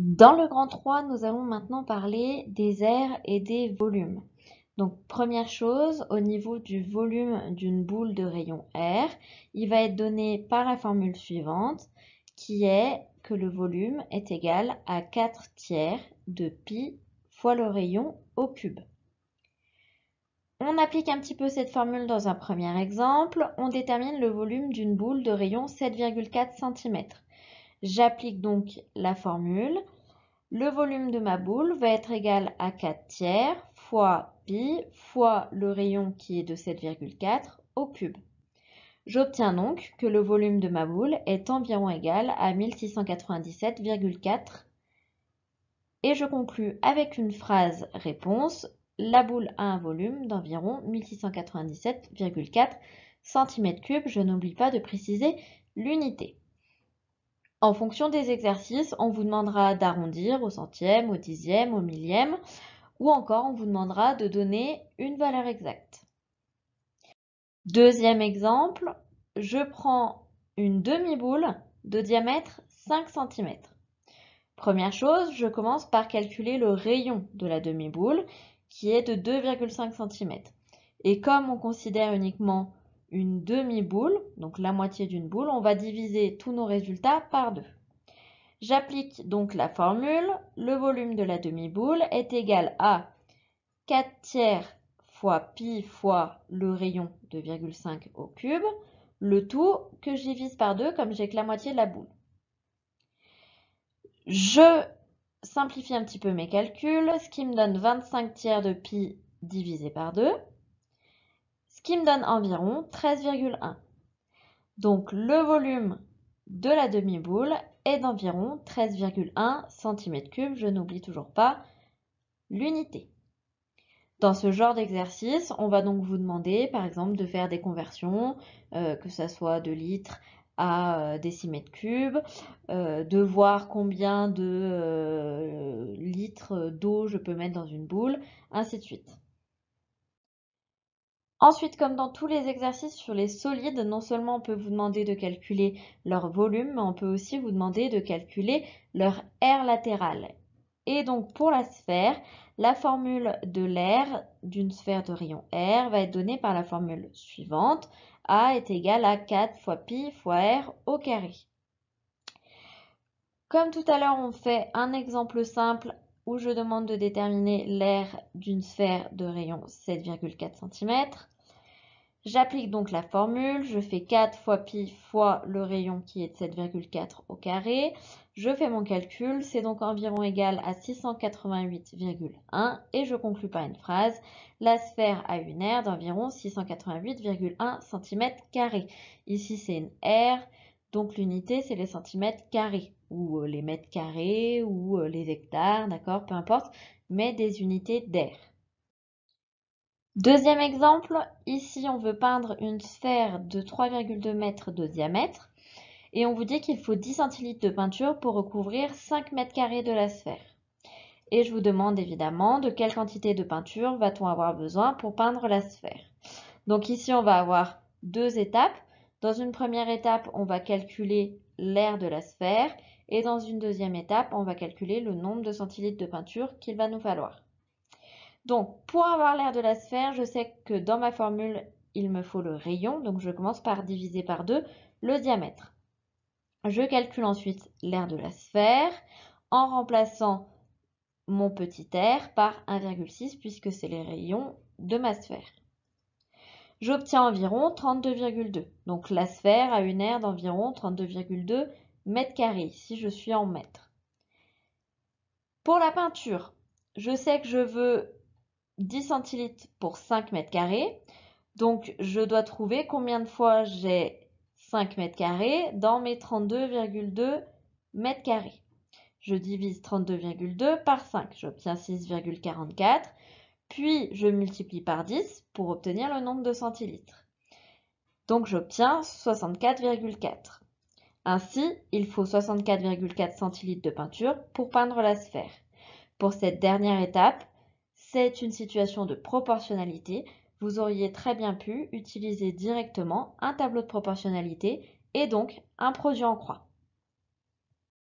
Dans le grand 3, nous allons maintenant parler des aires et des volumes. Donc, première chose, au niveau du volume d'une boule de rayon R, il va être donné par la formule suivante, qui est que le volume est égal à 4 tiers de pi fois le rayon au cube. On applique un petit peu cette formule dans un premier exemple. On détermine le volume d'une boule de rayon 7,4 cm. J'applique donc la formule. Le volume de ma boule va être égal à 4 tiers fois pi fois le rayon qui est de 7,4 au cube. J'obtiens donc que le volume de ma boule est environ égal à 1697,4 et je conclus avec une phrase réponse. La boule a un volume d'environ 1697,4 cm3. Je n'oublie pas de préciser l'unité. En fonction des exercices, on vous demandera d'arrondir au centième, au dixième, au millième, ou encore on vous demandera de donner une valeur exacte. Deuxième exemple, je prends une demi-boule de diamètre 5 cm. Première chose, je commence par calculer le rayon de la demi-boule qui est de 2,5 cm. Et comme on considère uniquement une demi-boule, donc la moitié d'une boule, on va diviser tous nos résultats par 2. J'applique donc la formule. Le volume de la demi-boule est égal à 4 tiers fois pi fois le rayon de 2,5 au cube, le tout que je divise par 2 comme j'ai que la moitié de la boule. Je simplifie un petit peu mes calculs, ce qui me donne 25 tiers de pi divisé par 2, ce qui me donne environ 13,1. Donc le volume de la demi-boule est d'environ 13,1 cm3. Je n'oublie toujours pas l'unité. Dans ce genre d'exercice, on va donc vous demander, par exemple, de faire des conversions, que ce soit de litres à décimètres cubes, de voir combien de litres d'eau je peux mettre dans une boule, ainsi de suite. Ensuite, comme dans tous les exercices sur les solides, non seulement on peut vous demander de calculer leur volume, mais on peut aussi vous demander de calculer leur aire latérale. Et donc pour la sphère, la formule de l'aire d'une sphère de rayon R va être donnée par la formule suivante. A est égal à 4 fois pi fois R au carré. Comme tout à l'heure, on fait un exemple simple où je demande de déterminer l'aire d'une sphère de rayon 7,4 cm. J'applique donc la formule, je fais 4 fois pi fois le rayon qui est de 7,4 au carré. Je fais mon calcul, c'est donc environ égal à 688,1 et je conclus par une phrase. La sphère a une aire d'environ 688,1 cm². Ici c'est une aire, donc l'unité c'est les centimètres carrés ou les mètres carrés ou les hectares, d'accord, peu importe, mais des unités d'aire. Deuxième exemple, ici on veut peindre une sphère de 3,2 mètres de diamètre et on vous dit qu'il faut 10 centilitres de peinture pour recouvrir 5 mètres carrés de la sphère. Et je vous demande évidemment de quelle quantité de peinture va-t-on avoir besoin pour peindre la sphère. Donc ici on va avoir deux étapes. Dans une première étape, on va calculer l'aire de la sphère et dans une deuxième étape, on va calculer le nombre de centilitres de peinture qu'il va nous falloir. Donc, pour avoir l'aire de la sphère, je sais que dans ma formule, il me faut le rayon. Donc, je commence par diviser par 2 le diamètre. Je calcule ensuite l'aire de la sphère en remplaçant mon petit r par 1,6 puisque c'est les rayons de ma sphère. J'obtiens environ 32,2. Donc, la sphère a une aire d'environ 32,2 mètres carrés si je suis en mètres. Pour la peinture, je sais que je veux 10 centilitres pour 5 mètres carrés. Donc, je dois trouver combien de fois j'ai 5 mètres carrés dans mes 32,2 mètres carrés. Je divise 32,2 par 5. J'obtiens 6,44. Puis, je multiplie par 10 pour obtenir le nombre de centilitres. Donc, j'obtiens 64,4. Ainsi, il faut 64,4 centilitres de peinture pour peindre la sphère. Pour cette dernière étape, c'est une situation de proportionnalité. Vous auriez très bien pu utiliser directement un tableau de proportionnalité et donc un produit en croix.